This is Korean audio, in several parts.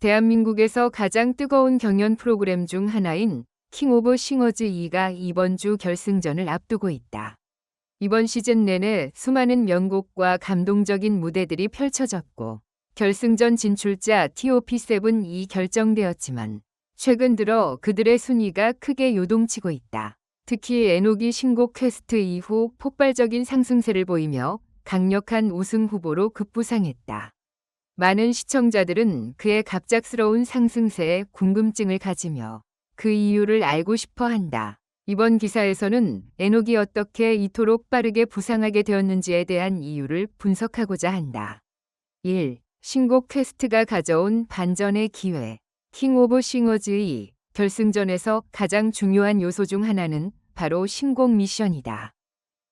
대한민국에서 가장 뜨거운 경연 프로그램 중 하나인 킹 오브 싱어즈 2가 이번 주 결승전을 앞두고 있다. 이번 시즌 내내 수많은 명곡과 감동적인 무대들이 펼쳐졌고 결승전 진출자 TOP7이 결정되었지만 최근 들어 그들의 순위가 크게 요동치고 있다. 특히 에녹이 신곡 퀘스트 이후 폭발적인 상승세를 보이며 강력한 우승 후보로 급부상했다. 많은 시청자들은 그의 갑작스러운 상승세에 궁금증을 가지며 그 이유를 알고 싶어 한다. 이번 기사에서는 에녹이 어떻게 이토록 빠르게 부상하게 되었는지에 대한 이유를 분석하고자 한다. 1. 신곡 퀘스트가 가져온 반전의 기회. 킹 오브 싱어즈의 결승전에서 가장 중요한 요소 중 하나는 바로 신곡 미션이다.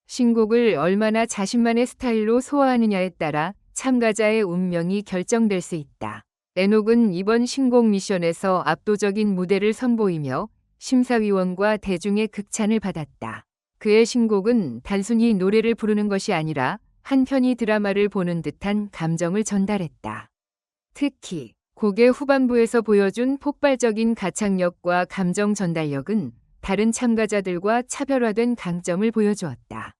신곡을 얼마나 자신만의 스타일로 소화하느냐에 따라 참가자의 운명이 결정될 수 있다. 에녹은 이번 신곡 미션에서 압도적인 무대를 선보이며 심사위원과 대중의 극찬을 받았다. 그의 신곡은 단순히 노래를 부르는 것이 아니라 한 편의 드라마를 보는 듯한 감정을 전달했다. 특히 곡의 후반부에서 보여준 폭발적인 가창력과 감정 전달력은 다른 참가자들과 차별화된 강점을 보여주었다.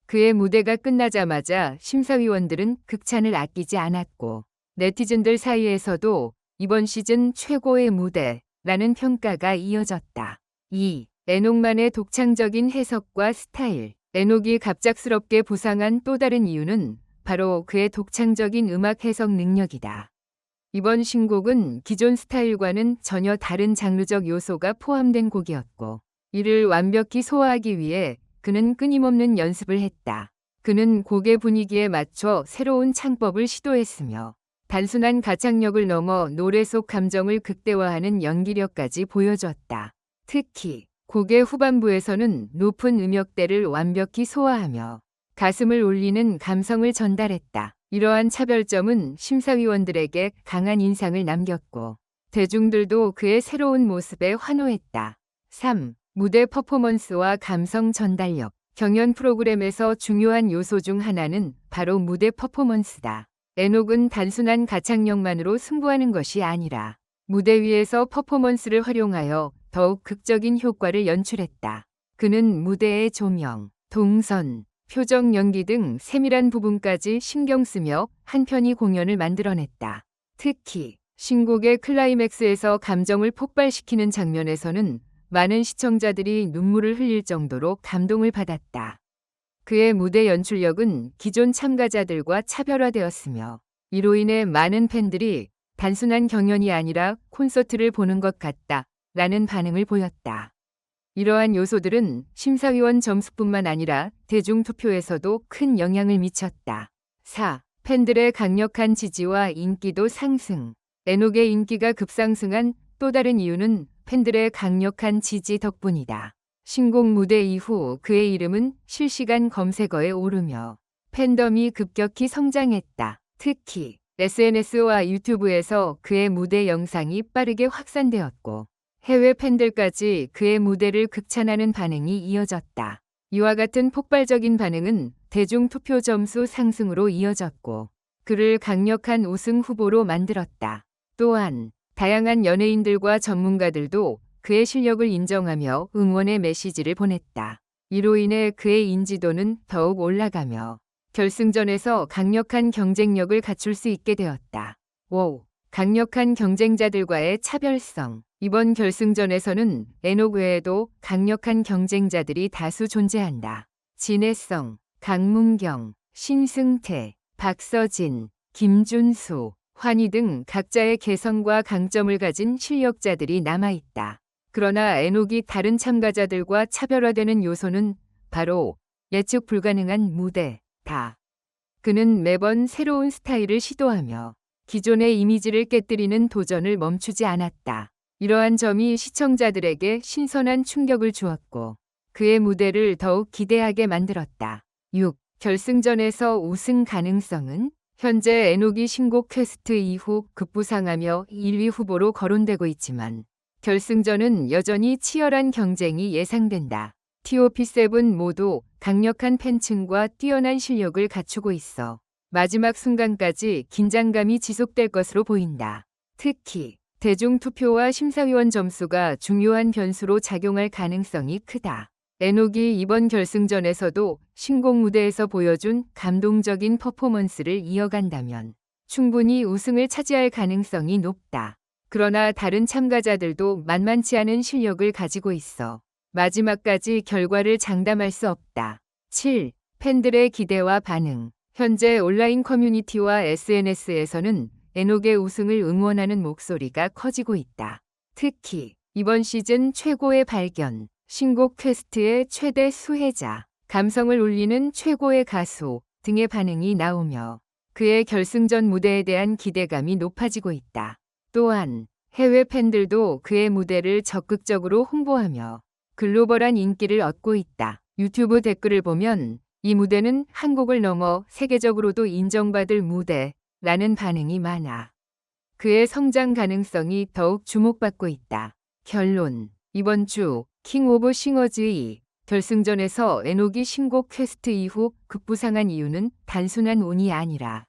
그의 무대가 끝나자마자 심사위원들은 극찬을 아끼지 않았고 네티즌들 사이에서도 이번 시즌 최고의 무대라는 평가가 이어졌다. 2. 에녹만의 독창적인 해석과 스타일. 에녹이 갑작스럽게 부상한 또 다른 이유는 바로 그의 독창적인 음악 해석 능력이다. 이번 신곡은 기존 스타일과는 전혀 다른 장르적 요소가 포함된 곡이었고 이를 완벽히 소화하기 위해 그는 끊임없는 연습을 했다. 그는 곡의 분위기에 맞춰 새로운 창법을 시도했으며 단순한 가창력을 넘어 노래 속 감정을 극대화하는 연기력까지 보여줬다. 특히 곡의 후반부에서는 높은 음역대를 완벽히 소화하며 가슴을 울리는 감성을 전달했다. 이러한 차별점은 심사위원들에게 강한 인상을 남겼고 대중들도 그의 새로운 모습에 환호했다. 3. 무대 퍼포먼스와 감성 전달력. 경연 프로그램에서 중요한 요소 중 하나는 바로 무대 퍼포먼스다. 에녹은 단순한 가창력만으로 승부하는 것이 아니라 무대 위에서 퍼포먼스를 활용하여 더욱 극적인 효과를 연출했다. 그는 무대의 조명, 동선, 표정 연기 등 세밀한 부분까지 신경 쓰며 한 편의 공연을 만들어냈다. 특히 신곡의 클라이맥스에서 감정을 폭발시키는 장면에서는 많은 시청자들이 눈물을 흘릴 정도로 감동을 받았다. 그의 무대 연출력은 기존 참가자들과 차별화되었으며 이로 인해 많은 팬들이 단순한 경연이 아니라 콘서트를 보는 것 같다라는 반응을 보였다. 이러한 요소들은 심사위원 점수뿐만 아니라 대중 투표에서도 큰 영향을 미쳤다. 4. 팬들의 강력한 지지와 인기도 상승. 에녹의 인기가 급상승한 또 다른 이유는 팬들의 강력한 지지 덕분이다. 신곡 무대 이후 그의 이름은 실시간 검색어에 오르며 팬덤이 급격히 성장했다. 특히 SNS와 유튜브에서 그의 무대 영상이 빠르게 확산되었고 해외 팬들까지 그의 무대를 극찬하는 반응이 이어졌다. 이와 같은 폭발적인 반응은 대중 투표 점수 상승으로 이어졌고 그를 강력한 우승 후보로 만들었다. 또한 다양한 연예인들과 전문가들도 그의 실력을 인정하며 응원의 메시지를 보냈다. 이로 인해 그의 인지도는 더욱 올라가며 결승전에서 강력한 경쟁력을 갖출 수 있게 되었다. 5. 강력한 경쟁자들과의 차별성. 이번 결승전에서는 에녹 외에도 강력한 경쟁자들이 다수 존재한다. 진해성, 강문경, 신승태, 박서진, 김준수, 환희 등 각자의 개성과 강점을 가진 실력자들이 남아있다. 그러나 에녹이 다른 참가자들과 차별화되는 요소는 바로 예측 불가능한 무대다. 그는 매번 새로운 스타일을 시도하며 기존의 이미지를 깨뜨리는 도전을 멈추지 않았다. 이러한 점이 시청자들에게 신선한 충격을 주었고 그의 무대를 더욱 기대하게 만들었다. 6. 결승전에서 우승 가능성은? 현재 에녹이 신곡 퀘스트 이후 급부상하며 1위 후보로 거론되고 있지만 결승전은 여전히 치열한 경쟁이 예상된다. TOP7 모두 강력한 팬층과 뛰어난 실력을 갖추고 있어 마지막 순간까지 긴장감이 지속될 것으로 보인다. 특히 대중투표와 심사위원 점수가 중요한 변수로 작용할 가능성이 크다. 에녹이 이번 결승전에서도 신곡 무대에서 보여준 감동적인 퍼포먼스를 이어간다면 충분히 우승을 차지할 가능성이 높다. 그러나 다른 참가자들도 만만치 않은 실력을 가지고 있어 마지막까지 결과를 장담할 수 없다. 7. 팬들의 기대와 반응. 현재 온라인 커뮤니티와 SNS에서는 에녹의 우승을 응원하는 목소리가 커지고 있다. 특히 이번 시즌 최고의 발견, 신곡 퀘스트의 최대 수혜자, 감성을 울리는 최고의 가수 등의 반응이 나오며 그의 결승전 무대에 대한 기대감이 높아지고 있다. 또한 해외 팬들도 그의 무대를 적극적으로 홍보하며 글로벌한 인기를 얻고 있다. 유튜브 댓글을 보면 이 무대는 한국을 넘어 세계적으로도 인정받을 무대라는 반응이 많아 그의 성장 가능성이 더욱 주목받고 있다. 결론. 이번 주 킹 오브 싱어즈의 결승전에서 에녹이 신곡 퀘스트 이후 급부상한 이유는 단순한 운이 아니라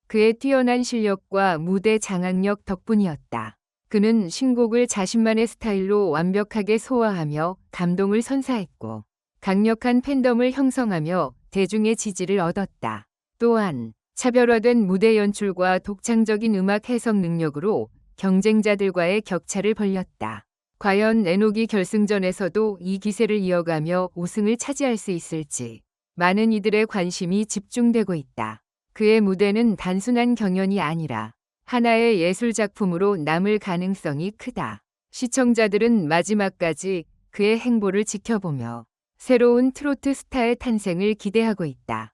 그의 뛰어난 실력과 무대 장악력 덕분이었다. 그는 신곡을 자신만의 스타일로 완벽하게 소화하며 감동을 선사했고 강력한 팬덤을 형성하며 대중의 지지를 얻었다. 또한 차별화된 무대 연출과 독창적인 음악 해석 능력으로 경쟁자들과의 격차를 벌렸다. 과연 에녹이 결승전에서도 이 기세를 이어가며 우승을 차지할 수 있을지 많은 이들의 관심이 집중되고 있다. 그의 무대는 단순한 경연이 아니라 하나의 예술 작품으로 남을 가능성이 크다. 시청자들은 마지막까지 그의 행보를 지켜보며 새로운 트로트 스타의 탄생을 기대하고 있다.